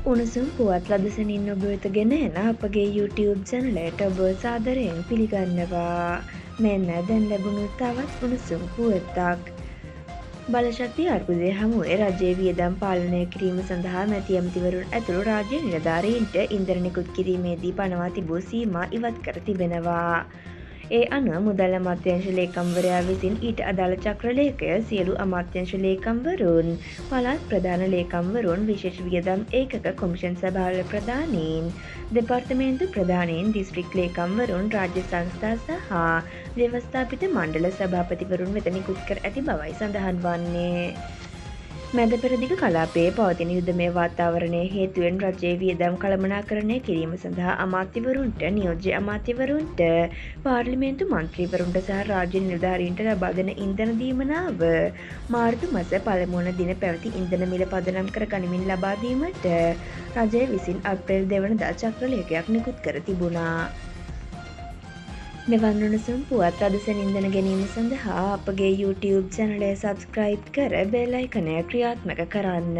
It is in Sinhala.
උණුසුම් පුවත් ලදසනින් ඔබ වෙත ගෙන එන අපගේ YouTube චැනලයට ඔබ සාදරයෙන් පිළිගන්නවා. මෙන්න දැන් ලැබුණු තවත් උණුසුම් පුවතක්. බලශක්ති අර්බුදය හමුවේ රජයේ වියදම් පාලනය කිරීම සඳහා මැති ඇමතිවරුන් ඇතුළු රාජ්‍ය නිලධාරීන්ට ඉන්ධන නිකුත් කිරීමේදී පනවා තිබූ සීමා ඉවත් කර තිබෙනවා. ඒ අනුව මුදල් අමාත්‍යාංශ ලේකම්වරයා විසින් ඊට අදාළ චක්‍රලේඛය සියලු අමාත්‍යාංශ ලේකම්වරුන්, පළාත් ප්‍රධාන ලේකම්වරුන්, විශේෂ වියදම් ඒකක කොමිෂන් සභාවල ප්‍රධානීන්, දෙපාර්තමේන්තු ප්‍රධානීන්, දිස්ත්‍රික් ලේකම්වරුන්, රාජ්‍ය සංස්ථා සහ ව්‍යවස්ථාපිත මණ්ඩල සභාපතිවරුන් වෙත නිකුත් කර ඇති බවයි සඳහන් වන්නේ. මැද පෙරදිග කලාපයේ පවතින යුද්ධමය වාතාවරණය හේතුවෙන් රජයේ වියදම් කළමනාකරණය කිරීම සඳහා අමාත්‍යවරුන්ට, නියෝජ්‍ය අමාත්‍යවරුන්ට, පාර්ලිමේන්තු මන්ත්‍රීවරුන්ට සහ රාජ්‍ය නිලධාරීන්ට ලබා දෙන ඉන්ධන දීමනාව මාර්තු මස පළමු වන දින පැවති ඉන්ධන මිල පදනම් කර ගනිමින් ලබා දීමට රජය විසින් අප්‍රේල් 2 වනදා චක්‍රලේඛයක් නිකුත් කර තිබුණා. මෙවන් උණුසුම් පුවත් අදසනින් දැන ගැනීම සඳහා අපගේ YouTube චැනලය සබ්ස්ක්‍රයිබ් කර බෙල් අයිකනය ක්‍රියාත්මක කරන්න.